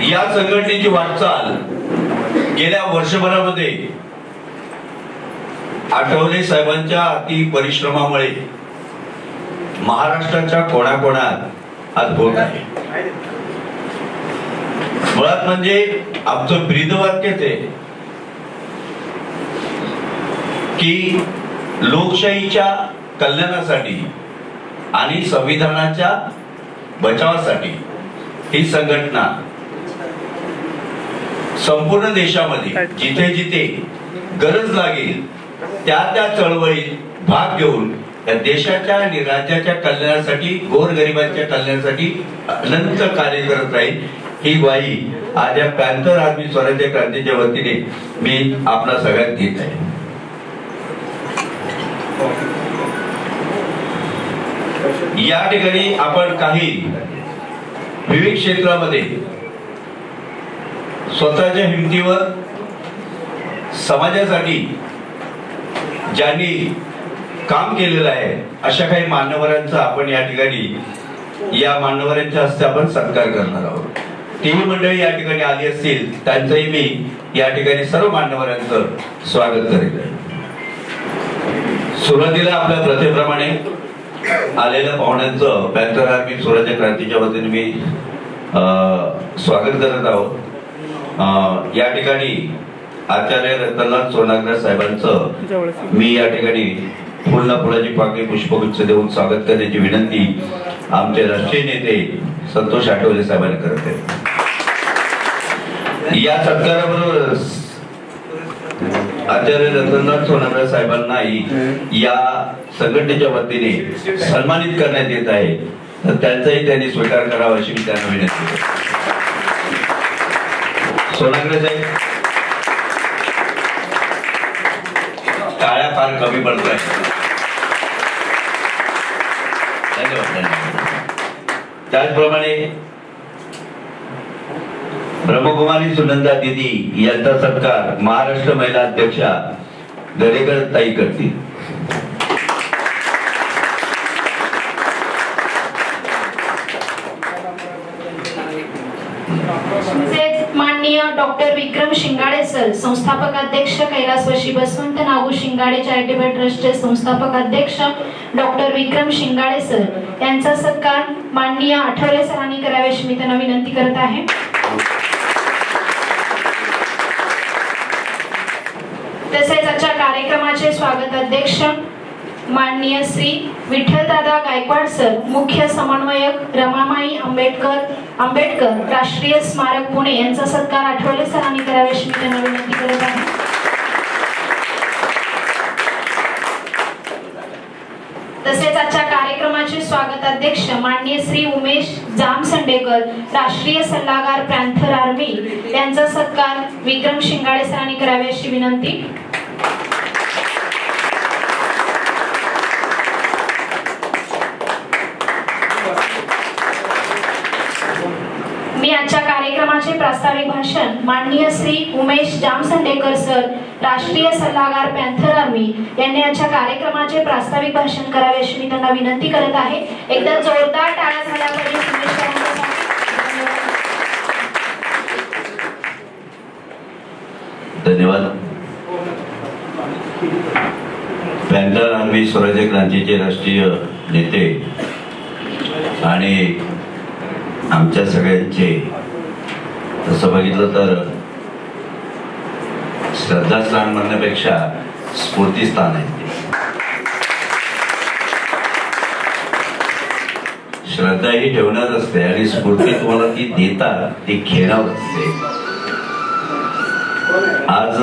या संघटनेची वाटचाल गेल्या वर्षभरामध्ये आठवले साहेबांच्या अति परिश्रमामुळे महाराष्ट्राच्या कोणाकोणात आज होत आहे. मुळात म्हणजे आमचं ब्रीदवाक्यच आहे की लोकशाहीच्या कल्याणासाठी आणि संविधानाच्या बचावासाठी ही संघटना संपूर्ण देशामध्ये जिथे जिथे गरज लागेल त्या चळवळीत भाग घेऊन या देशाच्या आणि राज्याच्या कल्याणासाठी गोरगरिबांच्या कल्याणासाठी अनंत कार्य करत राहील ही ग्वाही आज या पॅंथर आर्मी स्वराज्य क्रांतीच्या वतीने मी आपला सगळ्यात घेत आहे. या ठिकाणी आपण काही विविध क्षेत्रामध्ये स्वतःच्या हिमतीवर समाजासाठी ज्यांनी काम केलेलं आहे अशा काही मान्यवरांचा आपण या ठिकाणी या मान्यवरांच्या हस्ते आपण सत्कार करणार आहोत. टीव्ही मंडळी या ठिकाणी आली असतील त्यांचंही मी या ठिकाणी सर्व मान्यवरांचं स्वागत करेन. सुरुवातीला आपल्या प्रथेप्रमाणे आलेल्या पाहुण्यांचं पॅंथर आर्मी स्वराज्य क्रांतीच्या वतीने मी स्वागत करत आहोत. या ठिकाणी आचार्य रतनलाल सोनाग्रा साहेबांचं मी या ठिकाणी फुलाची पाकळी पुष्पगुच्छ देऊन स्वागत करण्याची विनंती आमचे राष्ट्रीय नेते संतोष आठवले साहेबांनी करते. या सत्काराबरोबरच आचार्य रतनलाल सोनाग्रा साहेबांनाही या संघटनेच्या वतीने सन्मानित करण्यात येत आहे, तर त्यांचाही त्यांनी स्वीकार करावा अशी मी त्यांना विनंती करतो. सोनाग्रा साहेब, टाळ्या फार कमी पडत आहे. धन्यवाद. त्याचप्रमाणे ब्रह्मकुमारी सुनंदा दिदी यांचा सत्कार महाराष्ट्र महिला अध्यक्षा दरेकर ताई करतील. माननीय डॉक्टर विक्रम शिंगाडे सर, संस्थापक अध्यक्ष कैलासवासी बसवंत नागू शिंगाडे चॅरिटेबल ट्रस्टचे संस्थापक अध्यक्ष डॉक्टर विक्रम शिंगाडे सर यांचा सत्कार माननीय आठवले सरांनी करावे अशी मी त्यांना विनंती करत आहे. तसेच आजच्या कार्यक्रमाचे स्वागत अध्यक्ष माननीय श्री विठ्ठलदादा गायकवाड सर, मुख्य समन्वयक रमामाई आंबेडकर राष्ट्रीय स्मारक पुणे यांचा सत्कार आठवले सरांनी करावे अशी मी त्यांना विनंती करत आहे. तसेच आजच्या कार्यक्रमाचे स्वागत अध्यक्ष माननीय श्री उमेश जामसंडेकर, राष्ट्रीय सल्लागार पॅन्थर आर्मी यांचा सत्कार विक्रम शिंगाडे सरांनी करावे अशी विनंती. मी आजच्या कार्यक्रमाचे प्रास्ताविक भाषण माननीय श्री उमेश जामसंडेकर सर, राष्ट्रीय सल्लागार पॅन्थर आर्मी यांनी आजच्या कार्यक्रमाचे प्रास्ताविक भाषण करावे अशी मी त्यांना विनंती करत आहे. एकदा जोरदार टाळ्या झाल्या पाहिजे उमेश सरांसाठी. धन्यवाद. पॅन्थर आर्मी स्वराज्य क्रांतीचे राष्ट्रीय नेते आणि आमच्या सगळ्यांचे तसं बघितलं तर श्रद्धास्थान म्हणण्यापेक्षा स्फूर्तीस्थान आहे. श्रद्धा ही ठेवणार असते आणि स्फूर्ती तुम्हाला ती देतात, ती घेणार असते. आज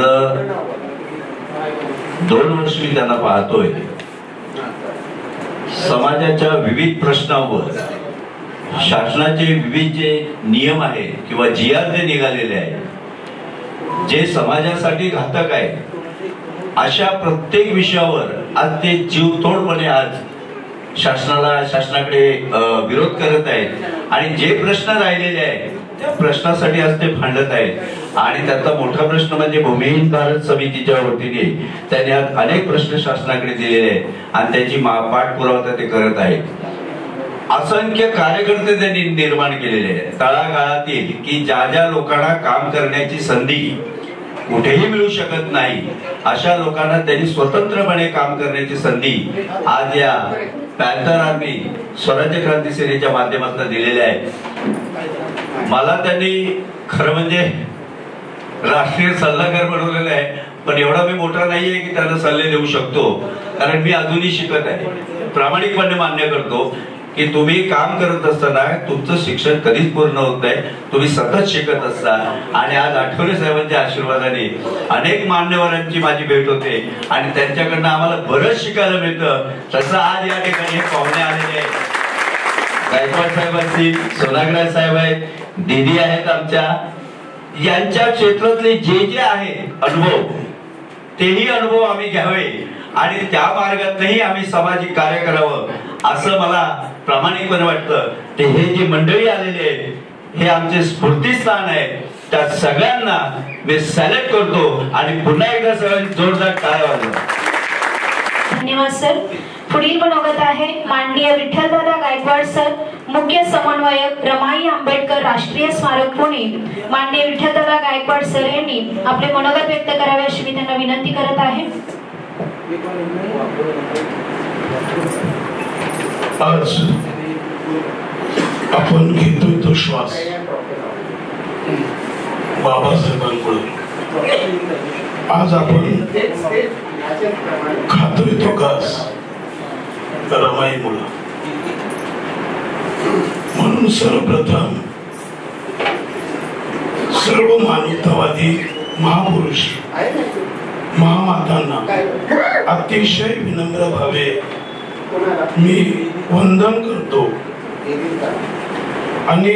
2 वर्ष मी त्यांना पाहतोय. समाजाच्या विविध प्रश्नांवर शासनाचे विविध जे नियम आहेत किंवा GR जे निघालेले आहेत, जे समाजासाठी घातक आहे, अशा प्रत्येक विषयावर आज ते जीवतोडपणे आज शासनाकडे विरोध करत आहेत आणि जे प्रश्न राहिलेले आहेत त्या प्रश्नासाठी आज ते भांडत आहेत. आणि त्याचा मोठा प्रश्न म्हणजे भूमिहीन भारत समितीच्या वतीने त्यांनी आज अनेक प्रश्न शासनाकडे दिलेले आहेत आणि त्याची पाठपुरावा ते करत आहेत. असंख्य कार्यकर्ते त्यांनी निर्माण केलेले आहेत तळागाळातील, की ज्या लोकांना काम करण्याची संधी कुठेही मिळू शकत नाही अशा लोकांना त्यांनी स्वतंत्रपणे काम करण्याची संधी आज या पॅन्थर आर्मी स्वराज्य क्रांती सेनेच्या माध्यमातून दिलेल्या आहे. मला त्यांनी खरं म्हणजे राष्ट्रीय सल्लागार बनवलेला आहे, पण एवढा मी मोठा नाहीये की त्यांना सल्ले देऊ शकतो, कारण मी अजूनही शिकत आहे. प्रामाणिकपणे मान्य करतो की तुम्ही काम करत असताना तुमचं शिक्षण कधीच पूर्ण होत नाही, तुम्ही सतत शिकत असता. आणि आज आठवले साहेबांच्या आशीर्वादाने अनेक मान्यवरांची माझी भेट होते आणि त्यांच्याकडनं आम्हाला बरंच शिकायला मिळतं. तसं आज या ठिकाणी पाहुणे आलेले आहेत. गायकवाड साहेब असतील, सोनाग्रा साहेब आहेत, दीदी आहेत आमच्या. यांच्या क्षेत्रातले जे आहेत अनुभव, तेही अनुभव आम्ही घ्यावे आणि त्या मार्गातही आम्ही सामाजिक कार्य करावं असं मला प्रामाणिकपणे वाटतं. ते हे जे मंडळी आलेले आहेत हे आमचे स्फूर्तीस्थान आहे. त्या सगळ्यांना मी सॅल्यूट करतो आणि पुन्हा एकदा सगळ्यांनी जोरदार टाळ्या वाजवा. धन्यवाद सर. पुढील मनोगत आहे माननीय विठ्ठलदादा गायकवाड सर, मुख्य समन्वयक रमाई आंबेडकर राष्ट्रीय स्मारक पुणे. माननीय विठ्ठलदादा गायकवाड सर यांनी आपले मनोगत व्यक्त करावे अशी मी त्यांना विनंती करत आहे. आज आपण घेतोय तो श्वास बाबासाहेबांकडून आज आपण खातोय तो घास रमाई मुला. म्हणून सर्वप्रथम सर्व मानवतावादी महापुरुष महामातांना अतिशय विनम्र भावे मी वंदन करतो. आणि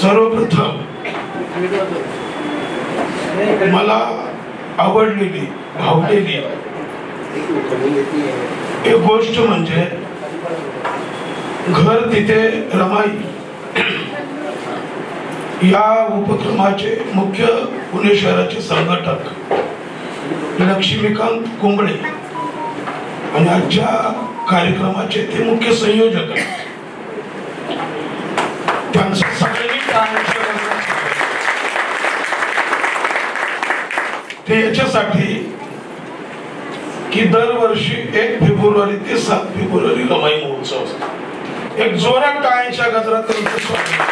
सर्वप्रथम मला आवडलेली भावलेली एक गोष्ट म्हणजे घर तिथे रमाई या उपक्रमाचे मुख्य पुणे शहराचे संघटक लक्ष्मीकांत कुंबळे आणि आजच्या कार्यक्रमाचे ते मुख्य संयोजक आहेत. त्यांचं सगळ्यांनी ते याच्यासाठी की दरवर्षी 1 फेब्रुवारी ते 7 फेब्रुवारी रमाई महोत्सव असतो. एक जोरात टाळ्यांच्या गजरात त्यांचं स्वागत.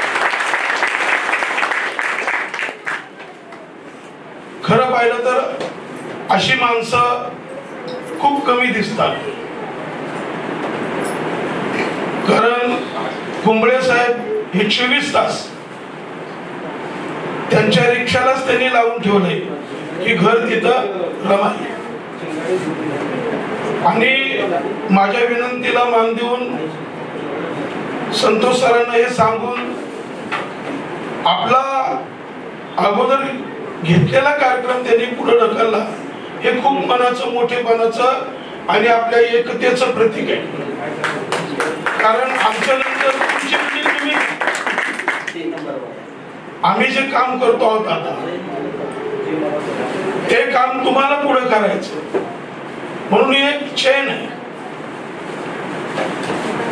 खरं पाहिलं तर अशी माणसं खूप कमी दिसतात. कारण कुंबळे साहेब हे 24 तास त्यांच्या रिक्षालाच त्यांनी लावून ठेवलंय की घर तिथं रमाई. आणि माझ्या विनंतीला मान देऊन संतोष सरांना हे सांगून आपला अगोदर घेतलेला कार्यक्रम त्यांनी पुढे ढकलला. हे खूप मनाचं मोठेपणाचं आणि आपल्या एकतेचं प्रतीक आहे. कारण आमच्या नंतर तुमची पिढी तुम्ही आम्ही जे काम करतो आहोत आता ते काम तुम्हाला पुढे करायचं म्हणून एक चेन आहे.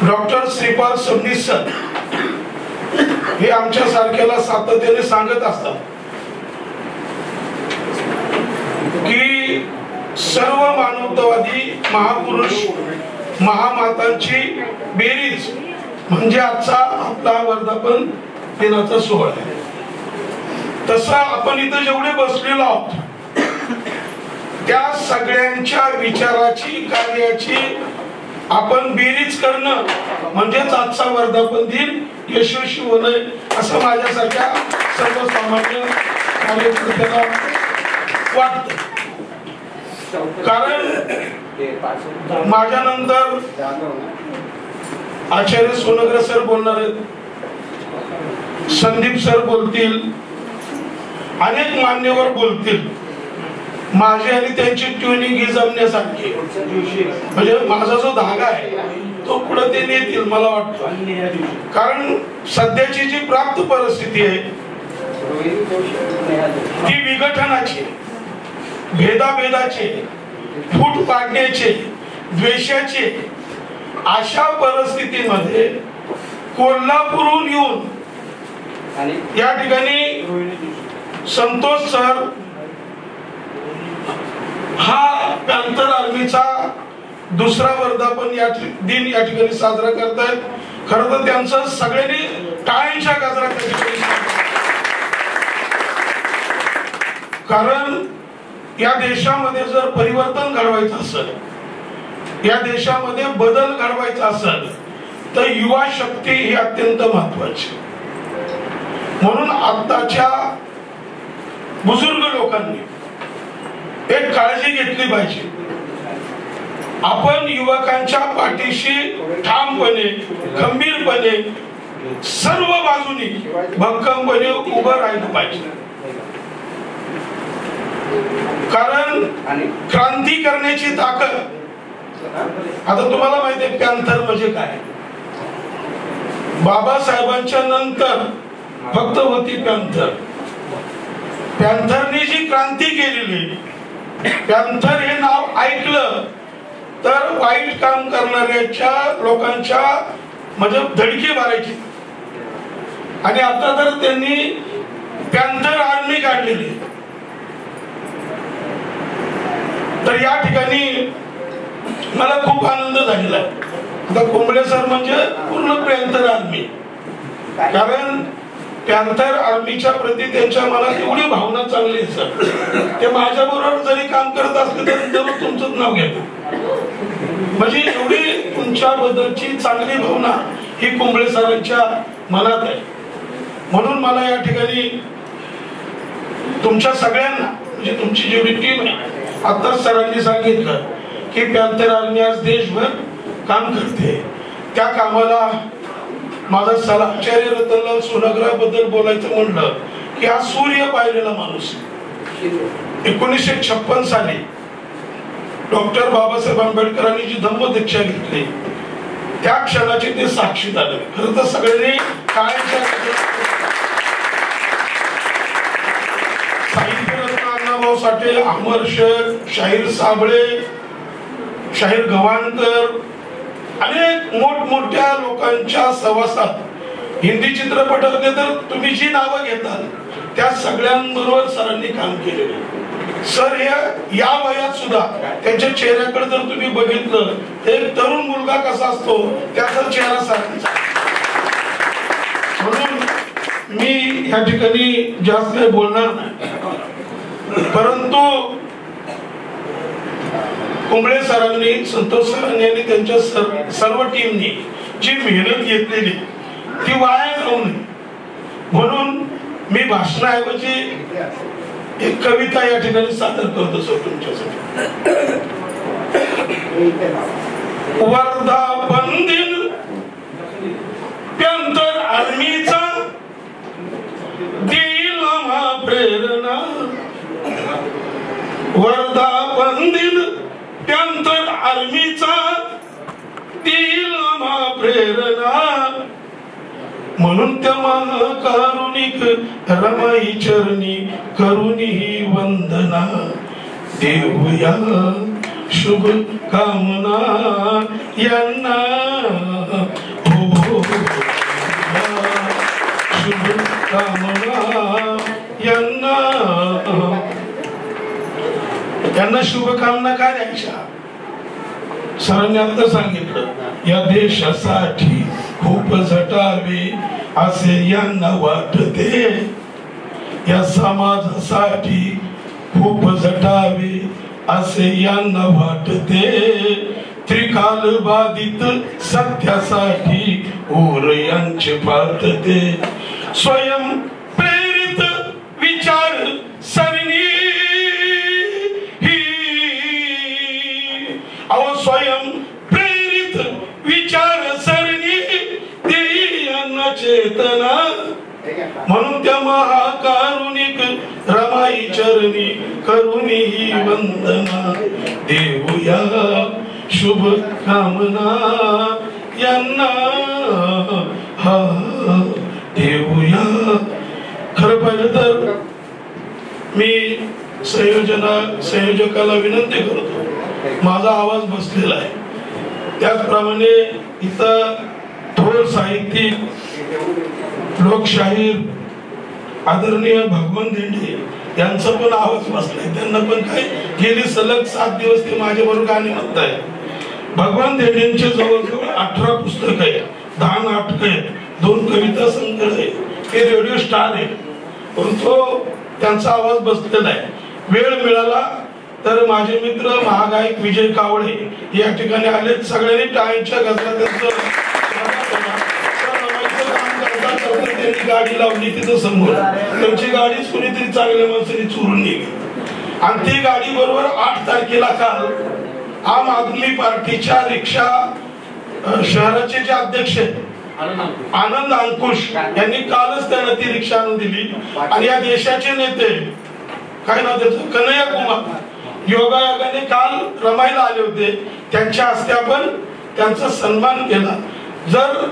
डॉक्टर श्रीपाल सबनीस सर हे आमच्या सारख्याला सातत्याने सांगत असतात की सर्व मानवतावादी महापुरुष महामातांची बेरीज म्हणजे आजचा आपला वर्धापन दिनाचा सोहळा आहे. तसा आपण इथं जेवढे बसलेलो आहोत त्या सगळ्यांच्या विचाराची कार्याची आपण बेरीज करणं म्हणजेच आजचा वर्धापन दिन यशस्वी होणं असं माझ्यासारख्या सर्वसामान्य कार्यकर्त्याला वाटतं. कारण माझ्यानंतर आचार्य सोनग्रे सर बोलणार आहेत, संदीप सर बोलतील, अनेक मान्यवर बोलतील. माझी आणि त्यांची ट्युनिंग ही जमण्यासारखी म्हणजे माझा जो धागा आहे तो पुढे ते नेतील मला वाटतं. कारण सध्याची जी प्राप्त परिस्थिती आहे ती विघटनाची, भेदाभेदाचे, फूट पाडण्याचे, द्वेषाचे, अशा परिस्थितीमध्ये कोल्हापूरहून येऊन या ठिकाणी संतोष सर हा पॅन्थर आर्मीचा दुसरा वर्धापन दिन या ठिकाणी साजरा करतायत. खरं तर त्यांचं सगळ्यांनी टाळ्यांच्या गजरात कारण या देशामध्ये जर परिवर्तन घडवायचं असेल, या देशामध्ये बदल घडवायचा असेल तर युवा शक्ती ही अत्यंत महत्वाची. म्हणून आताच्या बुजुर्ग लोकांनी एक काळजी घेतली पाहिजे. आपण युवकांच्या पाठीशी ठामपणे, खंबीरपणे, सर्व बाजूनी भक्कमपणे उभं राहिलं पाहिजे. कारण क्रांती करण्याची ताकद, आता तुम्हाला माहिती आहे पॅन्थर म्हणजे काय. बाबासाहेबांच्या नंतर फक्त होती पॅन्थर. पॅन्थरनी जी क्रांती केलेली, पॅन्थर हे नाव ऐकलं तर वाईट काम करणाऱ्याच्या लोकांच्या म्हणजे धडकी मारायची. आणि आता तर त्यांनी पॅन्थर आर्मी काढलेली. तर या ठिकाणी मला खूप आनंद झालेला आहे. आता कुंबळे सर म्हणजे पूर्ण पॅन्थर आर्मी. कारण पॅन्थर आर्मीच्या प्रती त्यांच्या मनात एवढी भावना चांगली आहे सर, ते माझ्या बरोबर जरी काम करत असले तरी दररोज तुमचंच नाव घेतात. म्हणजे एवढी तुमच्याबद्दलची चांगली भावना ही कुंबळे सरांच्या मनात आहे. म्हणून मला या ठिकाणी तुमच्या सगळ्यांना, म्हणजे तुमची जेवढी टीम आहे, आता सरांनी सांगितलं की पॅन्थर आर्मी आज देशभर काम करते, त्या कामाला माझा सलाचार्य रतनलाल सोनग्राबद्दल बोलायचं म्हणलं की हा सूर्य पाहिलेला माणूस. 1956 साली डॉक्टर बाबासाहेब आंबेडकरांनी जी धम्मदीक्षा घेतली त्या क्षणाची ते साक्षीदार आहे. खरं तर सगळ्यांनी काळाच्या साहित्यरत्न अण्णाभाऊ साठे, अमर शेख, शाहीर साबळे, शाहीर गव्हाणकर, अनेक मोठमोठ्या लोकांच्या सहवासात हिंदी चित्रपटामध्ये तर तुम्ही जी नावं घेताल त्या सगळ्यांबरोबर सरांनी काम केलेलं. सर या वयात सुद्धा त्यांच्या चेहऱ्याकडे जर तुम्ही बघितलं तर एक तरुण मुलगा कसा असतो त्याचा चेहरा सरांचा. म्हणून मी या ठिकाणी जास्त काही बोलणार नाही, परंतु कुंबळे सरांनी, संतोष सरांनी आणि त्यांच्या सर्व टीमनी जी मेहनत घेतलेली ती वाया जाऊ नये म्हणून मी भाषणाऐवजी एक कविता या ठिकाणी सादर करतो सर तुमच्यासाठी. वर्धापन दिन पॅन्थर आर्मीचा दिल आम्हा प्रेरणा, वर्धापन दिन पॅन्थर आर्मीचा दिल आम्हा प्रेरणा, म्हणून त्या महाकारुणिक रमाई चरणी करून ही वंदना, देऊया शुभ कामना यांना, हो शुभ कामना यांना. त्यांना शुभकामना काय द्यायच्या? सरांनी आता सांगितलं या देशासाठी खूप झटावे असे यांना वाटते, या समाजासाठी खूप झटावे असे यांना वाटते, त्रिकाल बाधित सत्यासाठी ओर यांचे पातते, स्वयं प्रेरित विचार सरणी स्वयं प्रेरित विचार सरणी देईयांना चेतना, म्हणून त्या महाकारुणिक रमाई चरणी करून ही वंदना, देऊया शुभ कामना यांना, हा देऊया. खरं पाहिलं तर मी संयोजकाला विनंती करतो, माझा आवाज बसलेला आहे. त्याचप्रमाणे इथं थोर साहित्यिक, लोकशाहीर आदरणीय भगवान देंडे यांचा पण आवाज बसलाय. त्यांना पण काय गेली सलग 7 दिवस ते माझ्याबरोबर गाणी म्हणताय. भगवान देंडेंचे जवळजवळ 18 पुस्तक आहेत, 10 नाटक आहेत, 2 कविता संग्रह आहेत, ते रेडिओ स्टार आहे. परंतु त्यांचा आवाज बसलेला आहे. वेळ मिळाला तर माझे मित्र महागायक विजय कावळे या ठिकाणी आले. सगळ्यांनी टाळ्यांच्या गजरात त्यांनी गाडी लावली तिथं समोर. त्यांची गाडी कुणीतरी चांगल्या माणसाने चोरून नेली आणि ती गाडी बरोबर 8 तारखेला काल आम आदमी पार्टीच्या रिक्षा शहराचे जे अध्यक्ष आनंद अंकुश यांनी कालच त्यांना ती रिक्षा आणून दिली. आणि या देशाचे नेते काय नाव त्याचं, कन्हैया कुमार, योगायोगाने काल रमायला आले होते. त्यांच्या हस्ते आपण त्यांचा सन्मान केला. जर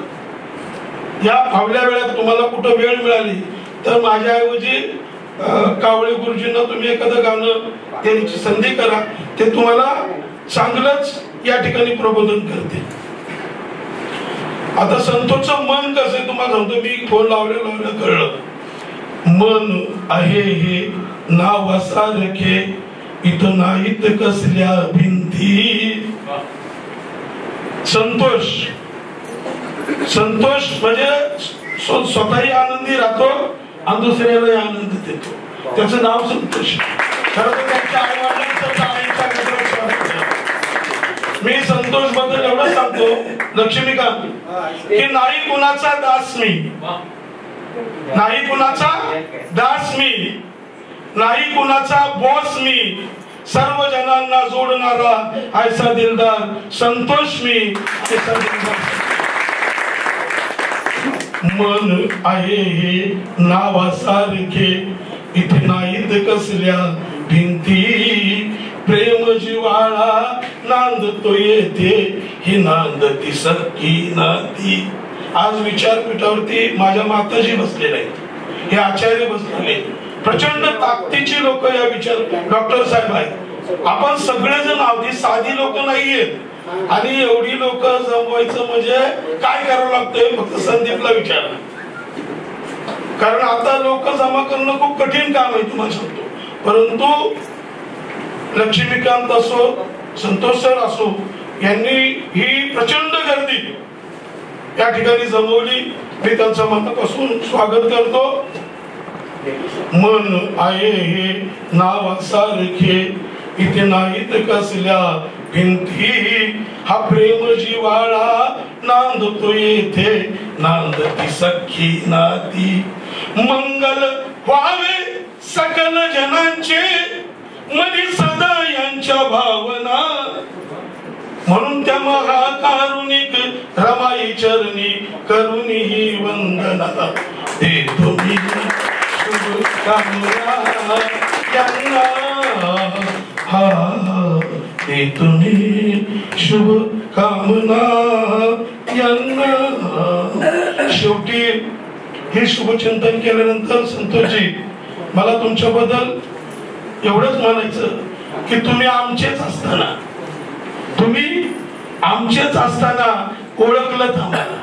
या फावल्या वेळात तुम्हाला कुठं वेळ मिळाली तर माझ्याऐवजी कावळे गुरुजींना तुम्ही एखादं गाणं त्यांची संधी करा, ते तुम्हाला चांगलंच या ठिकाणी प्रबोधन करते. आता संतोषचं मन कसं आहे तुम्हाला सांगतो मी. फोन लावलं कळलं. मन आहे हे नावासारखे इथं नाहीत कसल्या भिंती. संतोष म्हणजे स्वतःही आनंदी राहतो आणि दुसऱ्यालाही आनंद देतो. त्याचं नाव संतोष. खरं तर त्यांच्या आई वडिलांचं आईच्या गजरात स्वागत आहे. मी संतोष बद्दल एवढं सांगतो लक्ष्मीकांत की नाही कुणाचा दास मी, नाही कुणाचा दास मी, नाही कुणाचा बॉस मी, सर्व जनांना जोडणारा ऐसा दिलदार संतोष मी. ऐसा दिलदार मन आहे हे नावासारखे इथे नाहीत कसल्या भिंती, प्रेम जिवाळा नांदतो येथे ही नांदती सख्खी नाती. आज विचारपीठावरती माझ्या माताजी बसलेल्या आहेत, हे आचार्य बसलेले, प्रचंड ताकदीची लोक या विचार डॉक्टर साहेब आहेत. आपण सगळेजण अगदी साधी लोक नाहीयेत आणि एवढी लोक जमवायचं म्हणजे काय करावं लागतंय फक्त संदीपला विचारा. कारण आता लोक जमा करणं खूप कठीण काम आहे तुम्हाला सांगतो. परंतु लक्ष्मीकांत असो संतोष सर असो यांनी ही प्रचंड गर्दी या ठिकाणी जमवली. मी त्यांचं मनापासून स्वागत करतो. मन आहे हे नावासारखे इथे नाहीत कसल्या भिंती, हा प्रेम जिवाळा नांदतो येथे नांदती सख्खी नाती. मंगल व्हावे सकल जनांचे मनी सदा यांच्या भावना, म्हणून त्या महाकारुणिक रमाई चरणी करुणी ही वंदना. देतो मी शुभकामना यांना, हा देतो मी शुभकामना यांना. शेवटी हे शुभचिंतन केल्यानंतर संतोषजी मला तुमच्याबद्दल एवढंच म्हणायचं की तुम्ही आमचेच असताना, तुम्ही आमचेच असताना ओळखलं आम्हाला,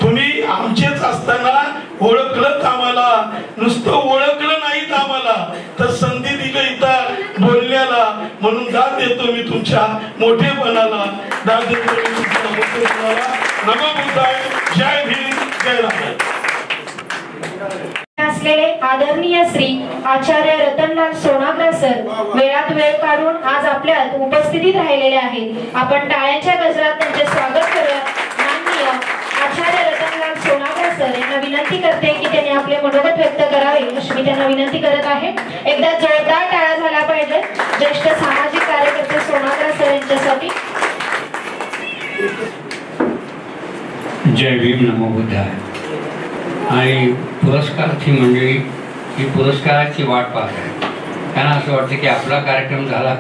तुम्ही आमचेच असताना ओळखलं आम्हाला, नुसतं ओळखलं नाहीत आम्हाला तर संधी दिली इथं बोलण्याला. म्हणून दाद देतो मी तुमच्या मोठेपणाला, दाद देतो मी तुमच्या मोठेपणाला. नमो बुद्धाय. जय भीम, जय राम. असलेले आदरणीय श्री आचार्य रतनलाल सोनाग्रा सर वेळात वेळ काढून आज आपल्यात उपस्थितीत राहिलेले आहेत. आपण टाळ्यांच्या गजरात त्यांचे स्वागत करूया. माननीय आचार्य रतनलाल सोनाग्रा सर यांना विनंती करते की त्यांनी आपले मनोगत व्यक्त करावे अशी मी त्यांना विनंती करत आहे. एकदा जोरदार टाळ्या झाला पाहिजे ज्येष्ठ सामाजिक कार्यकर्ते सोनाग्रा सर यांच्यासाठी. जय भीम, नमो बुद्धाय. आणि पुरस्काराची मंडळी ही पुरस्काराची वाट पाहत आहे. त्यांना असं वाटतं की आपला कार्यक्रम झाला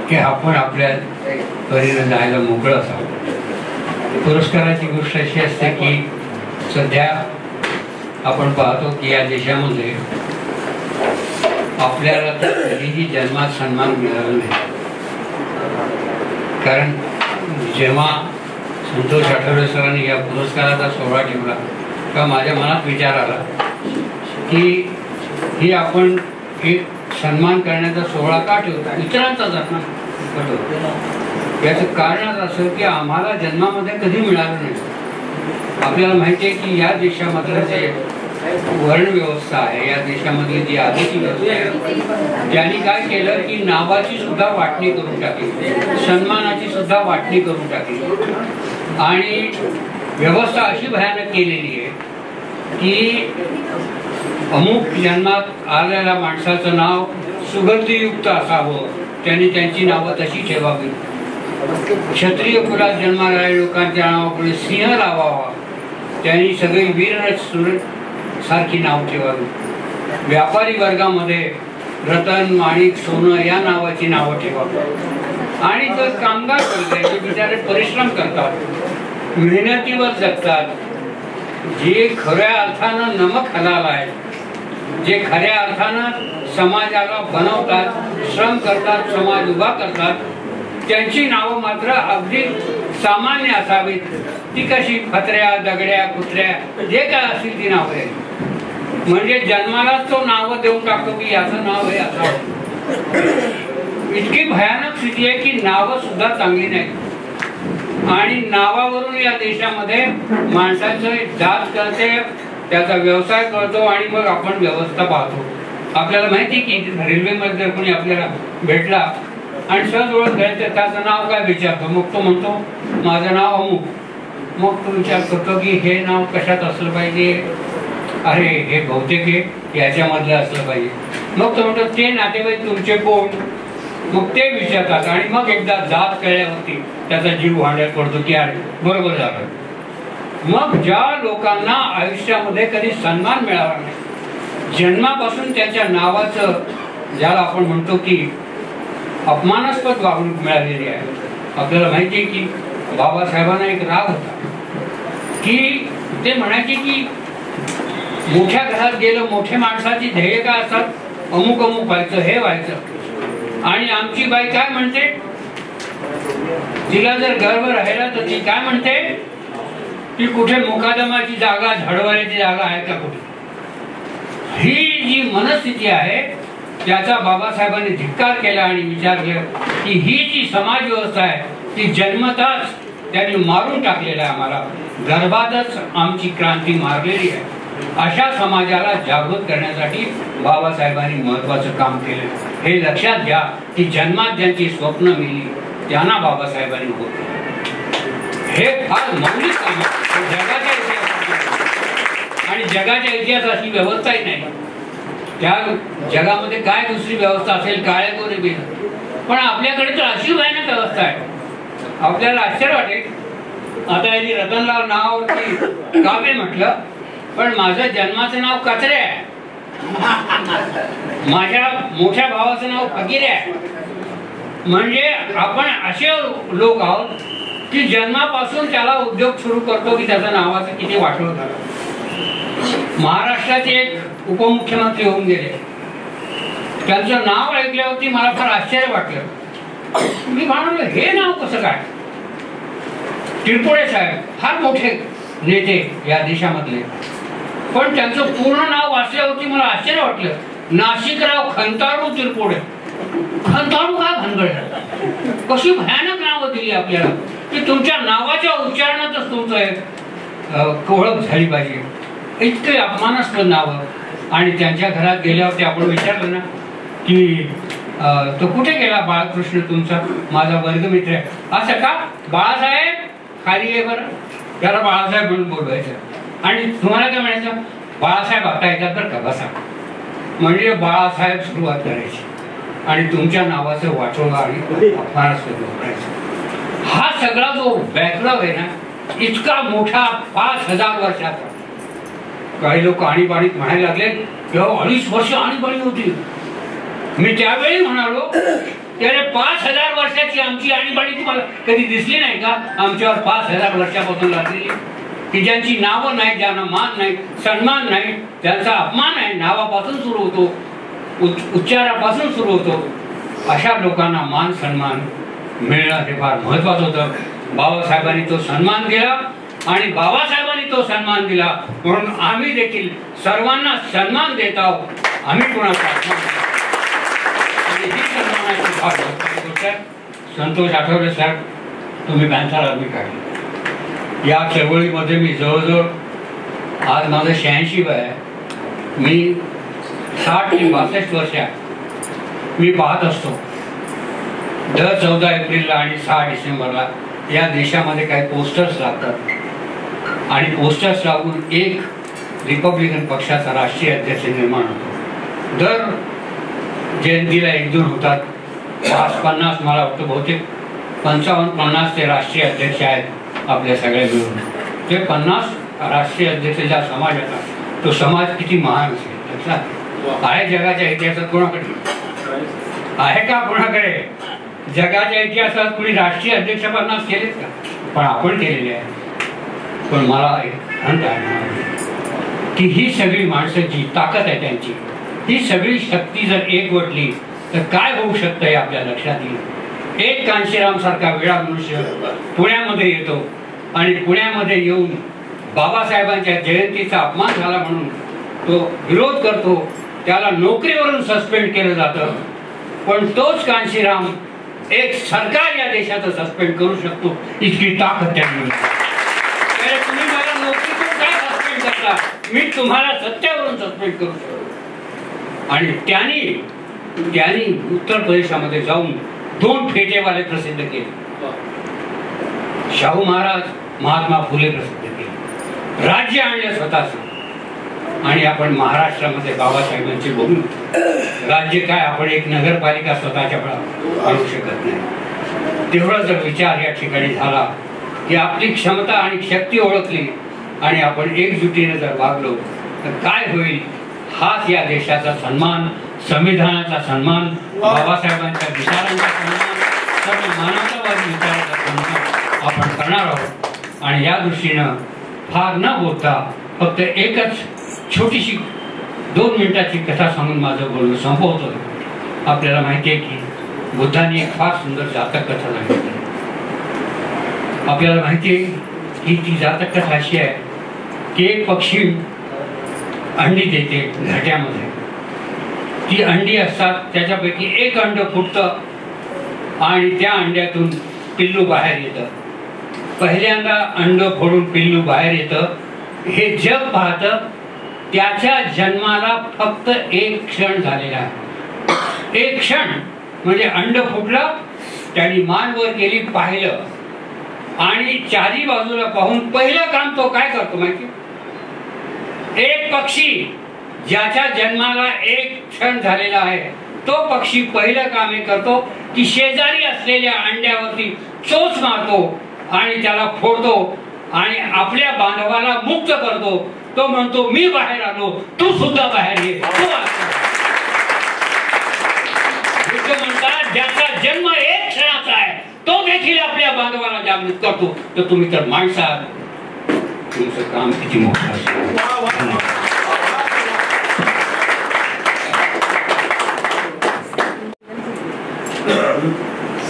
की आपण आपल्या परीने जायला मोकळं असावं. पुरस्काराची गोष्ट अशी असते की सध्या आपण पाहतो की या देशामध्ये आपल्याला तर कधीही जन्मात सन्मान मिळाला नाही. कारण जेव्हा संतोष आठवले सरांनी या पुरस्काराचा सोहळा ठेवला तेव्हा माझ्या मनात विचार आला की ही आपण एक सन्मान करण्याचा सोहळा का ठेवतो, इतरांचा सन्मान करतो. याचं कारण असं की आम्हाला जन्मामध्ये कधी मिळालं नाही. आपल्याला माहिती आहे की या देशामधलं जे वर्ण व्यवस्था आहे, या देशामधली जी आधीची व्यवस्था आहे, त्यांनी काय केलं की नावाची सुद्धा वाटणी करून टाकली, सन्मानाची सुद्धा वाटणी करून टाकली आणि व्यवस्था अशी भयानक केलेली आहे की अमुक जन्मात आलेल्या माणसाचं नाव सुगंधीयुक्त असावं, त्यांनी त्यांची नावं तशी ठेवावी. क्षत्रिय कुलात जन्माला लोकांच्या नावापुढे सिंह लावावा, त्यांनी सगळी वीररथ सुरत सारखी नाव ठेवावी. व्यापारी वर्गामध्ये रतन, माणिक, सोनं या नावाची नावं ठेवावी. आणि जर कामगार वर्ग जे बिचारे परिश्रम करतात, मेहनतीवर जगतात, जे खऱ्या अर्थानं नमक हलाल आहे, जे खऱ्या अर्थानं समाजाला बनवतात, श्रम करतात, समाज उभा करतात, त्यांची नावं मात्र अगदी सामान्य असावीत. ती कशी फतऱ्या, दगड्या, कुत्र्या जे काय असतील ती नावं आहेत. म्हणजे जन्मालाच तो नावं देऊन टाकतो की याचं नाव हे असावं. इतकी भयानक स्थिती आहे की नावं सुद्धा चांगली नाहीत. आणि नावावरून या देशामध्ये माणसाचं जात कळते, त्याचा व्यवसाय कळतो आणि मग आपण व्यवस्था पाहतो. आपल्याला माहिती की रेल्वेमध्ये जर कोणी आपल्याला भेटला आणि सहज ओळख घ्यायचं, त्याचं नाव काय विचारतो, मग तो म्हणतो माझं नाव अमुक. मग तो विचार करतो की हे नाव कशात असलं पाहिजे, अरे हे बहुतेक हे याच्यामधलं असलं पाहिजे. मग तो म्हणतो ते नातेवाईक तुमचे कोण, मग ते विचारतात आणि मग एकदा जात कळल्यावरती त्याचा जीव भांड्यात पडतो की अरे बरोबर झालं. मग ज्या लोकांना आयुष्यामध्ये कधी सन्मान मिळाला नाही, जन्मापासून त्याच्या नावाचं ज्याला आपण म्हणतो की अपमानास्पद वागणूक मिळालेली आहे. आपल्याला माहिती आहे की बाबासाहेबांना एक राग होता की ते म्हणायचे की मोठ्या घरात गेलं, मोठ्या माणसाची ध्येय काय असतात, अमुक अमुक व्हायचं, हे व्हायचं. आणि आमची बाई काय म्हणते, तिला जर गर्व राहिला तर ती काय म्हणते की कुठे मुकादमाची जागा, झाडवाल्याची जागा आहे का कुठे. ही जी मनस्थिती आहे त्याचा बाबासाहेबांनी धिक्कार केला आणि विचार केला की ही जी समाज व्यवस्था आहे ती जन्मताच त्यांनी मारून टाकलेला आहे. आम्हाला गर्भातच आमची क्रांती मारलेली आहे. अशा समाजाला जागृत करण्यासाठी बाबासाहेबांनी महत्वाचं काम केलं. हे लक्षात घ्या की जन्मात ज्यांची स्वप्न मिळली त्यांना बाबासाहेबांनी होत, हे फार मौलिक काम आहे. जगाच्या इतिहासात आणि जगाच्या इतिहासाची व्यवस्थाही नाही. त्या जगामध्ये काय दुसरी व्यवस्था असेल, काळे गोरे बिल, पण आपल्याकडे तर अशी भयानक व्यवस्था आहे. आपल्याला आश्चर्य वाटेल, आता यांनी रतनलाल नावावरती काव्य म्हटलं, पण माझं जन्माचं नाव कचरे आहे, माझ्या मोठ्या भावाचं नाव फकीर आहे. म्हणजे आपण असे लोक आहोत की जन्मापासून त्याला उद्योग सुरू करतो की त्याच्या नावाचं किती वाटोळ झालं. महाराष्ट्राचे एक उपमुख्यमंत्री होऊन गेले, त्यांचं नाव ऐकल्यावरती मला फार आश्चर्य वाटलं. मी म्हणालो हे नाव कसं काय. तिरपुडे साहेब फार मोठे नेते या देशामधले, पण त्यांचं पूर्ण नाव वाचल्यावरती मला आश्चर्य वाटलं, नाशिकराव खंताळू तिरपुडे. खंताळू काय भानगड, कशी भयानक नावं दिली आपल्याला की तुमच्या नावाच्या उच्चारणातच तुमचं एक ओळख झाली पाहिजे. इतके अपमानास्पद नावं. आणि त्यांच्या घरात गेल्यावरती आपण विचारलं ना की तो कुठे गेला बाळकृष्ण तुमचा, माझा वर्गमित्र आहे. असं का, बाळासाहेब खाली आहे बरं, त्याला बाळासाहेब म्हणून बोलवायचं. आणि तुम्हाला काय म्हणायचं, बाळासाहेब आता येतात तर का बसा. म्हणजे बाळासाहेब सुरुवात करायची आणि तुमच्या नावाचं वाटोळं आणि अपमानास्पद वापरायचं. हा सगळा जो बॅकग्राऊंड आहे ना, इतका मोठा 5000 वर्षाचा. काही लोक आणीबाणीत म्हणायला लागले तेव्हा 2.5 वर्ष आणीबाणी होती. मी त्यावेळी म्हणालो त्याने 5000 वर्षाची आमची आणीबाणी तुम्हाला कधी दिसली नाही का. आमच्यावर 5000 वर्षापासून लागलेली, की ज्यांची नावं नाही, ज्यांना मान नाही, सन्मान नाही, त्यांचा अपमान आहे, नावापासून सुरू होतो, उच्चारापासून सुरू होतो. अशा लोकांना मान सन्मान मिळणं हे फार महत्वाचं होतं. बाबासाहेबांनी तो सन्मान केला आणि बाबासाहेबांनी तो सन्मान दिला म्हणून आम्ही देखील सर्वांना सन्मान देत आहोत. आम्ही कोणाचा अपमान ही सन्मानाची फार महत्वाची गोष्ट आहे. संतोष आठवले साहेब, तुम्ही पॅन्थर आर्मी काढली. या चळवळीमध्ये मी जवळजवळ आज माझं 86 वय आहे. मी 60 ते 62 वर्ष मी पाहत असतो दर 14 एप्रिलला आणि 6 डिसेंबरला या देशामध्ये काही पोस्टर्स लागतात आणि पोस्टर्स लागून एक रिपब्लिकन पक्षाचा राष्ट्रीय अध्यक्ष निर्माण होतो. दर जयंतीला एकजूट होतात. 50 मला वाटतं बहुतेक 55-50 ते राष्ट्रीय अध्यक्ष आहेत आपल्या सगळ्या मिळून. ते 50 राष्ट्रीय अध्यक्ष ज्या समाजाचा, तो समाज किती महान असेल लक्षात आहे. जगाच्या इतिहासात कोणाकडे आहे का, कोणाकडे जगाच्या इतिहासात कुणी राष्ट्रीय अध्यक्ष 50 केलेत का, पण आपण केलेले आहे. पण मला एक खंत आहे की ही सगळी माणसाची ताकद आहे, त्यांची ही सगळी शक्ती जर एकवटली तर काय होऊ शकतं हे आपल्या लक्षात येईल. एक कांशीराम सारखा वेळा मनुष्य पुण्यामध्ये येतो आणि पुण्यामध्ये येऊन बाबासाहेबांच्या जयंतीचा अपमान झाला म्हणून तो विरोध करतो, त्याला नोकरीवरून सस्पेंड केलं जातं. पण तोच कांशीराम एक सरकार या देशाचं सस्पेंड करू शकतो इतकी ताकद त्यांनी. तुम्ही मला नोकरीतून काय सस्पेंड करता, मी तुम्हाला सत्तेवरून सस्पेंड करू शकतो. आणि त्यांनी उत्तर प्रदेशामध्ये जाऊन 2 फेटेवाले प्रसिद्ध केले. शाहू महाराज, महात्मा फुले प्रसिद्ध केले, राज्य आणले स्वतःच. आणि आपण महाराष्ट्रामध्ये बाबासाहेबांची बोलू, राज्य काय, आपण एक नगरपालिका स्वतःच्या आणू शकत नाही. तेवढा जर विचार या ठिकाणी झाला की आपली क्षमता आणि शक्ती ओळखली आणि आपण एकजुटीने जर वागलो तर काय होईल, हाच या देशाचा सन्मान, संविधानाचा सन्मान, बाबासाहेबांच्या विचारांचा सन्मान, सर्व मानवतावादी विचारांचा सन्मान आपण करणार आहोत. आणि या दृष्टीनं फार न बोलता फक्त एकच छोटीशी 2 मिनिटाची कथा सांगून माझं बोलणं संपवतो. आपल्याला माहिती आहे की बुद्धांनी एक फार सुंदर जातक कथा सांगितली. आपल्याला माहिती आहे की ती जातक कथा अशी आहे की एक पक्षी अंडी देते घरट्यामध्ये. ती अंडी असतात, त्याच्यापैकी एक अंड फुटतं आणि त्या अंड्यातून पिल्लू बाहेर येतं. पहिल्यांदा अंड फोडून पिल्लू बाहेर येतं. हे जग पाहतं, त्याच्या जन्माला फक्त 1 क्षण झालेला आहे. 1 क्षण म्हणजे अंड फुटलं, त्यांनी मान वर केली, पाहिलं आणि चारी बाजूला पाहून पहिलं काम तो काय करतो माहिती? एक पक्षी ज्याच्या जन्माला 1 क्षण झालेला आहे तो पक्षी पहिलं काम हे करतो की शेजारी असलेल्या अंड्यावरती चोच मारतो आणि त्याला फोडतो आणि आपल्या बांधवाला मुक्त करतो. तो म्हणतो, मी बाहेर आलो, तू सुद्धा बाहेर ये. म्हणतात ज्याचा जन्म 1 क्षणाचा आहे तो देखील आपल्या बांधवाला जागृत करतो. तर तुम्ही तर माणसं आहात, तुमचं काम किती मोठं असेल.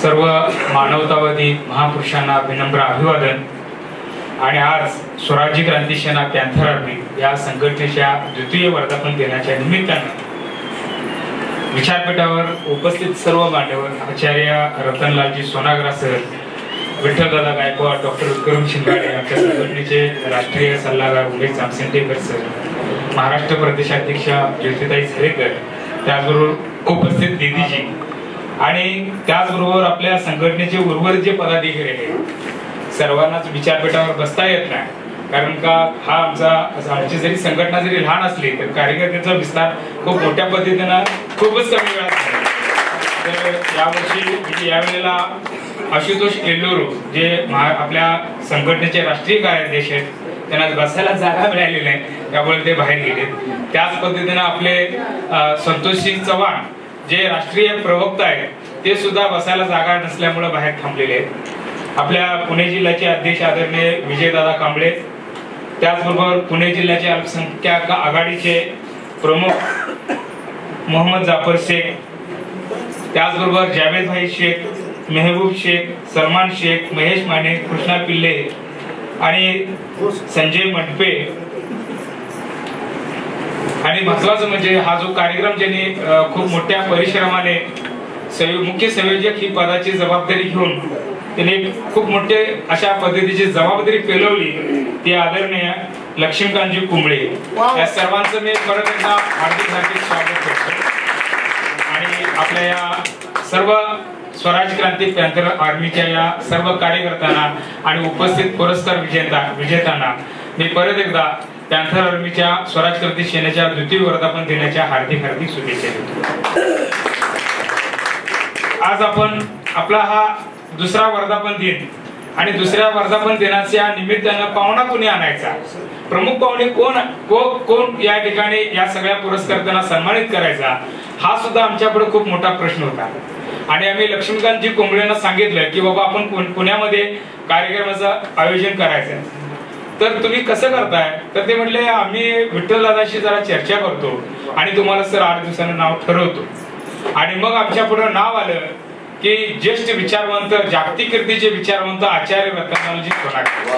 सर्व मानवतावादी महापुरुषांना विनम्र अभिवादन. आणि आज स्वराज्य क्रांती सेना पॅन्थर आर्मी या संघटनेच्या 2य वर्धापन दिनाच्या निमित्तानं विचारपीठावर उपस्थित सर्व मान्यवर, आचार्य रतनलालजी सोनाग्रा सर, विठ्ठलदादा गायकवाड, डॉक्टर विक्रम शिंगाडे, आमच्या संघटनेचे राष्ट्रीय सल्लागार उमेश जामसंडेकर सर, महाराष्ट्र प्रदेशाध्यक्ष ज्योतिताई झरेकर, त्याचबरोबर उपस्थित दिदीजी आणि त्याचबरोबर आपल्या संघटनेचे उर्वरित जे पदाधिकारी आहेत, सर्वांनाच विचारपीठावर बसता येत नाही. कारण का हा आमची जरी संघटना जरी लहान असली तर कार्यकर्त्यांचा विस्तार खूप मोठ्या पद्धतीनं खूपच कमी वेळात झाला. तर यावर्षी यावेळेला आशुतोष एल्लोरू जे आपल्या संघटनेचे राष्ट्रीय कार्याध्यक्ष आहेत, त्यांना बसायला जागा मिळाली नाही, त्यामुळे ते बाहेर गेले. त्याच पद्धतीनं आपले संतोषसिंग चव्हाण जे राष्ट्रीय प्रवक्ता आहेत ते सुद्धा बसायला जागा नसल्यामुळे बाहेर थांबलेले आहेत. आपल्या पुणे जिल्ह्याचे अध्यक्ष आदरणीय विजयदादा कांबळे, त्याचबरोबर पुणे जिल्ह्याचे अल्पसंख्याक आघाडीचे प्रमुख मोहम्मद जाफर शेख, त्याचबरोबर जावेद भाई शेख, मेहबूब शेख, सलमान शेख, महेश माने, कृष्णा पिल्ले आणि संजय मंडपे. आणि महत्वाचं म्हणजे हा जो कार्यक्रम ज्यांनी खूप मोठ्या परिश्रमाने मुख्य संयोजक ही पदाची जबाबदारी घेऊन त्यांनी खूप मोठे अशा पद्धतीची जबाबदारी पेलवली, ती आदरणीय लक्ष्मीकांतजी कुंबळे. या सर्वांचं मी परत एकदा हार्दिक स्वागत करतो. आणि आपल्या या सर्व स्वराज क्रांती पॅन्थर आर्मीच्या या सर्व कार्यकर्त्यांना आणि उपस्थित पुरस्कार विजेत्यांना मी परत एकदा पॅन्थर आर्मीच्या स्वराज क्रांती सेनेच्या 2य वर्धापन दिनाच्या हार्दिक शुभेच्छा देतो. आज आपण आपला हा 2रा वर्धापन दिन आणि 2ऱ्या वर्धापन दिनाच्या निमित्तानं पाहुणा कुणी आणायचा, प्रमुख पाहुणे कोण या ठिकाणी या सगळ्या पुरस्कारांना सन्मानित करायचा, हा सुद्धा आमच्यापुढे खूप मोठा प्रश्न होता. आणि आम्ही लक्ष्मीकांतजी कुंबळेंना सांगितलं की बाबा आपण पुण्यामध्ये कार्यक्रमाचं आयोजन करायचं, तर तुम्ही कसं करताय? तर ते म्हटले आम्ही विठ्ठलदादाशी जरा चर्चा करतो आणि तुम्हाला सर 8 दिवसानं नाव ठरवतो. आणि मग आमच्या पुढे नाव आलं की ज्येष्ठ विचारवंत, जागतिक कीर्तीचे विचारवंत आचार्य रतनलालजी सोनाग्रा.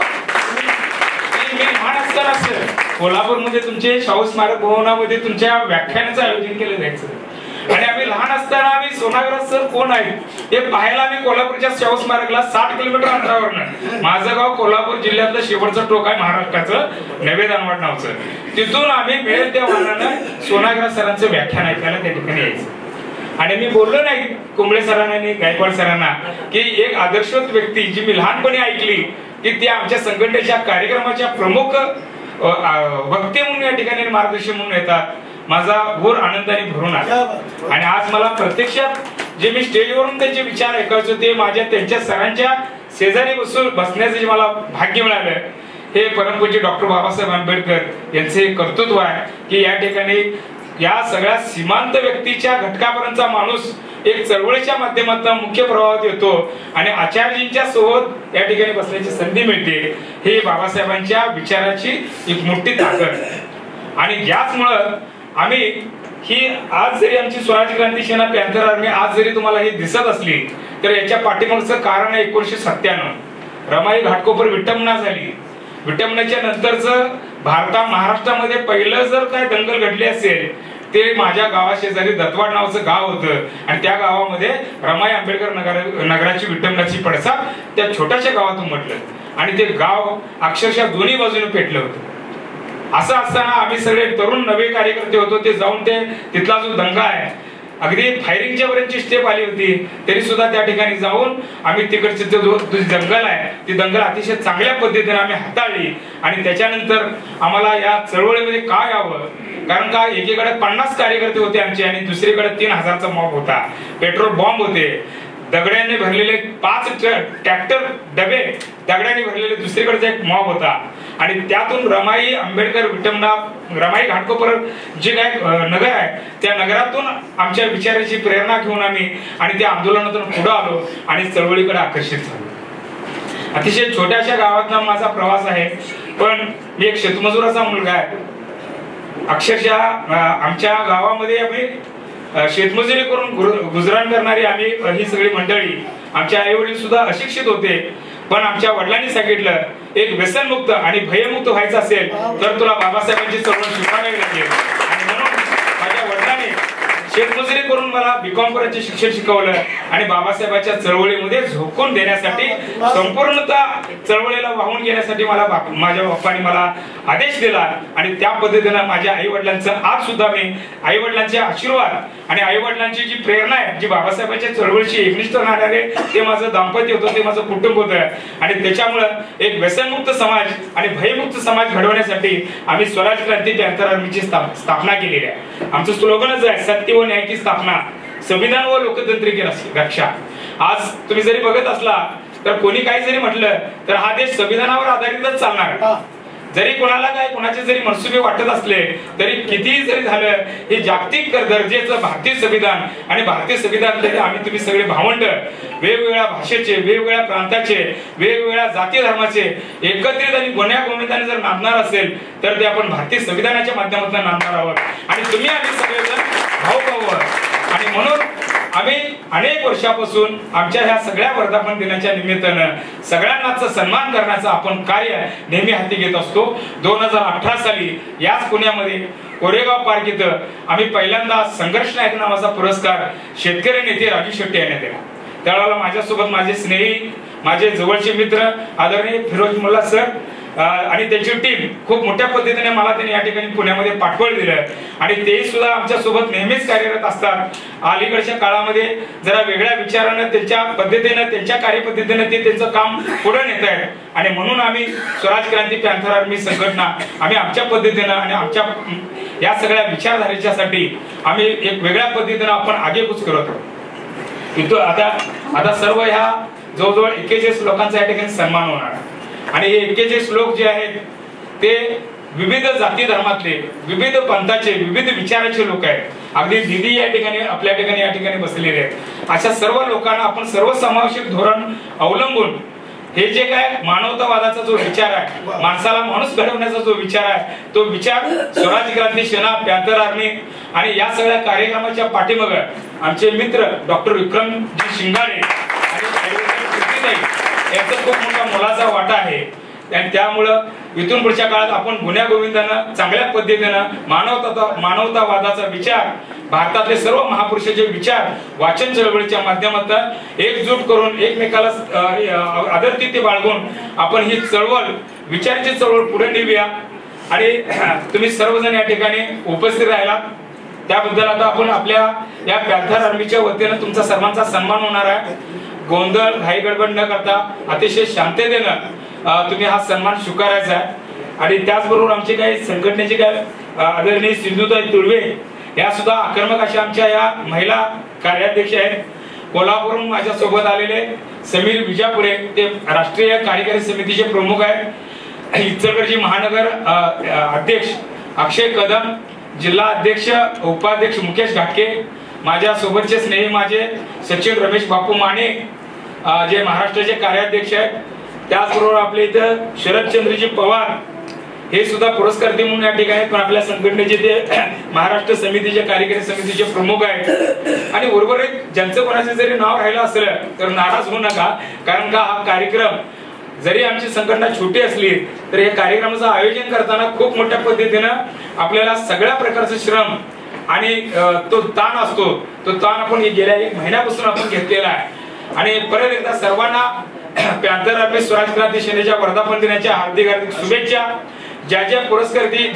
मी लहान असताना सर कोल्हापूरमध्ये तुमचे शाहू स्मारक भवनामध्ये तुमच्या व्याख्यानाचं आयोजन केलं जायचं आणि आम्ही लहान असताना आम्ही सोनाग्रास सर कोण आहेत हे पाहायला आम्ही कोल्हापूरच्या शाहू स्मारकला 60 किलोमीटर अंतरावरनं, माझं गाव कोल्हापूर जिल्ह्यातलं शेवटचं टोक आहे महाराष्ट्राचं, नवे दानवाड नावचं, तिथून आम्ही मिळेल त्या वाहनानं सोनाग्रास सरांचं व्याख्यान ऐकायला त्या ठिकाणी यायचं. आणि मी बोललो नाही कुंबळे सरांना आणि गायकवाड सरांना की एक आदर्शवत व्यक्ती जी मी लहानपणी ऐकली की त्या आमच्या संघटनेच्या कार्यक्रमाच्या प्रमुख वक्ते म्हणून या ठिकाणी मार्गदर्शन म्हणून येतात, माझा घोर आनंदाने भरून आला. आणि आज मला प्रत्यक्षात जे मी स्टेजवरून त्यांचे विचार ऐकायचो ते माझ्या त्यांच्या सरांच्या शेजारी बसण्याचं जे मला भाग्य मिळालं हे परमपूज्य डॉक्टर बाबासाहेब आंबेडकर यांचे कर्तृत्व आहे की या ठिकाणी या सगळ्या सीमांत व्यक्तीच्या घटकापर्यंतचा माणूस एक चळवळीच्या माध्यमातून मुख्य प्रवाहात येतो आणि आचार्यजींच्या सोबत या ठिकाणी बसण्याची संधी मिळते. हे बाबासाहेबांच्या विचाराची एक मोठी ताकद. आणि याचमुळं आम्ही ही आज जरी आमची स्वराज्य क्रांती सेना पॅन्थर आर्मी आज जरी तुम्हाला ही दिसत असली तर याच्या पाठीमागचं कारण आहे 1997 रमाई घाटकोपर विटंबना झाली. विटंबनेच्या नंतरच महाराष्ट्रामध्ये पहिलं जर काय दंगल घडली असेल ते माझ्या गावाशेजारी दत्तवाड नावाचं गाव होतं आणि त्या गावामध्ये रमाई आंबेडकर नगराची विटंबनाची पडसाद त्या छोट्याशा गावातून म्हटलं आणि ते गाव अक्षरशः दोन्ही बाजूने पेटलं होतं. असं असताना आम्ही सगळे तरुण नवे कार्यकर्ते होतो, ते जाऊन ते तिथला जो दंगा आहे अगदी फायरिंगच्या पर्यंतची स्टेप आली होती तरी सुद्धा त्या ठिकाणी जाऊन आम्ही तिकडचे जो दंगल आहे ती दंगल अतिशय चांगल्या पद्धतीने आम्ही हाताळली. आणि त्याच्यानंतर आम्हाला या चळवळीमध्ये काय यावं, कारण का एकीकडे 50 कार्यकर्ते होते आमचे आणि दुसरीकडे 3000चा मॉब होता, पेट्रोल बॉम्ब होते, दगड्यांनी भरलेले 5 ट्रॅक्टर डबे दगड्यांनी भरलेले दुसरीकडचा एक मॉब होता. आणि त्यातून रमाई आंबेडकर विटंबना रमाई घाटकोपर जे काय नगर आहे त्या नगरातून आमच्या विचाराची प्रेरणा घेऊन आम्ही आणि त्या आंदोलनातून पुढे आलो आणि चळवळीकडे आकर्षित झालो. अतिशय छोट्याशा गावातला माझा प्रवास आहे, पण मी एक शेतमजुराचा मुलगा आहे. अक्षरशः आमच्या गावामध्ये आम्ही शेतमजुरी करून गुजराण करणारी आम्ही ही सगळी मंडळी, आमचे आई वडील सुद्धा अशिक्षित होते, पण आमच्या वडिलांनी सांगितलं एक व्यसनमुक्त आणि भयमुक्त व्हायचं असेल तर तुला बाबासाहेबांची चळवळ शिकवावी लागेल. आणि म्हणून माझ्या वडिलांनी शेतमजुरी करून मला बीकॉम पर्यंत शिक्षण शिकवलं आणि बाबासाहेबांच्या चळवळीमध्ये झोकून देण्यासाठी संपूर्णतः चळवळीला वाहून घेण्यासाठी मला माझ्या बाप्पांनी मला आदेश दिला. आणि त्या पद्धतीने माझ्या आई वडिलांचं आज सुद्धा मी आई वडिलांचे आशीर्वाद आणि आई वडिलांची जी प्रेरणा आहे जी बाबासाहेबांच्या चळवळीशी एकनिष्ठ राहणारे ते माझं दाम्पत्य होतं, ते माझं कुटुंब होतं. आणि त्याच्यामुळं एक व्यसनमुक्त समाज आणि भयमुक्त समाज घडवण्यासाठी आम्ही स्वराज क्रांती पॅन्थर आर्मीची स्थापना केलेली आहे. आमचं स्लोगनच आहे सत्य व न्याय की स्थापना, संविधान व लोकतंत्र की रक्षा. आज तुम्ही जरी बघत असला तर कोणी काही जरी म्हटलं तर हा देश संविधानावर आधारितच चालणार. जरी कोणाला काय कोणाचे जरी मनसुबे वाटत असले तरी कितीही जरी झालं हे जागतिक दर्जाचं भारतीय संविधान आणि भारतीय संविधानामध्ये आम्ही तुम्ही सगळे भावंड वेगवेगळ्या भाषेचे, वेगवेगळ्या प्रांताचे, वेगवेगळ्या जाती धर्माचे एकत्रित आणि गुन्ह्या गोविंदाने जर नांदणार असेल तर ते आपण भारतीय संविधानाच्या माध्यमातून नांदणार आहोत. आणि तुम्ही आम्ही सगळेजण भाऊ भाऊ आहोत. आणि म्हणून आम्ही अनेक वर्षापासून आमच्या ह्या सगळ्या वर्धापन दिनाच्या निमित्तानं सगळ्यांनाच सन्मान करण्याचं आपण कार्य नेहमी हाती घेत असतो. 2018 साली याच पुण्यामध्ये कोरेगाव पार्क इथं आम्ही पहिल्यांदा संघर्ष नायक नावाचा पुरस्कार शेतकरी नेते राजू शेट्टी यांना दिला. त्यावेळेला माझ्यासोबत माझे स्नेही, माझे जवळचे मित्र आदरणीय फिरोज मुल्ला सर आणि त्यांची टीम खूप मोठ्या पद्धतीने मला त्यांनी या ठिकाणी पुण्यामध्ये पाठवलं दिलं. आणि ते सुद्धा आमच्या सोबत नेहमीच कार्यरत असतात. अलीकडच्या काळामध्ये जरा वेगळ्या विचारानं त्यांच्या पद्धतीनं त्यांच्या कार्यपद्धतीनं ते त्यांचं काम पुढे नेत आहेत. आणि म्हणून आम्ही स्वराज क्रांती पॅन्थर आर्मी संघटना आम्ही आमच्या पद्धतीनं आणि आमच्या या सगळ्या विचारधारेच्यासाठी आम्ही एक वेगळ्या पद्धतीनं आपण आगेकूच करत आहोत. इथं आता सर्व ह्या जवळजवळ 41 लोकांचा या ठिकाणी सन्मान होणार. आणि हे 41 लोक जे आहेत ते विविध जाती धर्मातले, विविध पंथाचे, विविध विचाराचे लोक आहेत. अगदी दिदी या ठिकाणी आपल्या ठिकाणी या ठिकाणी बसलेले आहेत. अशा सर्व लोकांना आपण सर्वसमावेशक धोरण अवलंबून हे जे काय मानवतावादाचा जो विचार आहे, माणसाला माणूस घडवण्याचा जो विचार आहे, तो विचार स्वराज क्रांती सेना पॅन्थर आर्मी आणि या सगळ्या कार्यक्रमाच्या पाठीमाग आमचे मित्र डॉक्टर विक्रमजी शिंगाडे आणि यांचा खूप मोठा मोलाचा वाटा आहे. आणि त्यामुळं इथून पुढच्या काळात आपण गुण्यागोविंदानं चांगल्या पद्धतीनं मानवतावादाचा विचार, भारतातले सर्व महापुरुषाचे विचार वाचन चळवळीच्या माध्यमातून एकजूट करून एकमेकाला आदरतिथ्य बाळगून आपण ही चळवळ, विचाराची चळवळ पुढे नेऊया. आणि तुम्ही सर्वजण या ठिकाणी उपस्थित राहिलात त्याबद्दल आता आपण आपल्या या पॅन्थर आर्मीच्या वतीनं तुमचा सर्वांचा सन्मान होणार आहे. गोंधळ घाई गडबड न करता अतिशय शांततेनं तुम्ही हा सन्मान स्वीकारायचा आहे. आणि त्याचबरोबर आमचे काही संघटनेचे काय आदरणीय सिंधुताई तुळवे या सुद्धा आक्रमक अशा आमच्या या महिला कार्याध्यक्ष आहेत. कोल्हापूरहून माझ्या सोबत आलेले समीर विजापुरे, ते राष्ट्रीय कार्यकारी समितीचे प्रमुख आहेत. इचलकरंजी महानगर अध्यक्ष अक्षय कदम, जिल्हा अध्यक्ष उपाध्यक्ष मुकेश घाटके, माझ्या सोबतचे स्नेही माझे सचिन रमेश बापू माने जे महाराष्ट्राचे कार्याध्यक्ष आहेत. त्याचबरोबर आपले इथं शरदचंद्रजी पवार हे सुद्धा पुरस्कर्ते म्हणून या ठिकाणी पण आपल्या संघटनेचे ते महाराष्ट्र समितीचे कार्यकारी समितीचे प्रमुख आहेत. आणि उर्वरित ज्यांचं कोणाचं जरी नाव राहिलं असलं तर नाराज होऊ नका, कारण का हा कार्यक्रम जरी आमची संघटना छोटी असली तर या कार्यक्रमाचं आयोजन करताना खूप मोठ्या पद्धतीनं आपल्याला सगळ्या प्रकारचं श्रम आणि तो ताण असतो, तो ताण आपण गेल्या 1 महिन्यापासून आपण घेतलेला आहे. आणि परत एकदा सर्वांना पॅन्थर आर्मी स्वराज क्रांती सेनेच्या वर्धापन दिनाच्या हार्दिक हार्दिक शुभेच्छा. ज्या पुरस्कर्ते आहेत,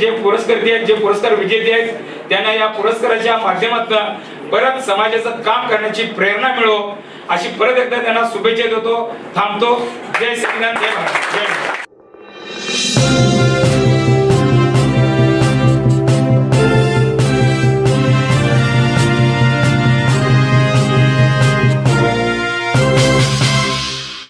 जे पुरस्कार विजेते आहेत, त्यांना या पुरस्काराच्या माध्यमातून परत समाजाचं काम करण्याची प्रेरणा मिळो अशी परत एकदा त्यांना शुभेच्छा देतो. थांबतो. जय संविधान, जय भारत, जय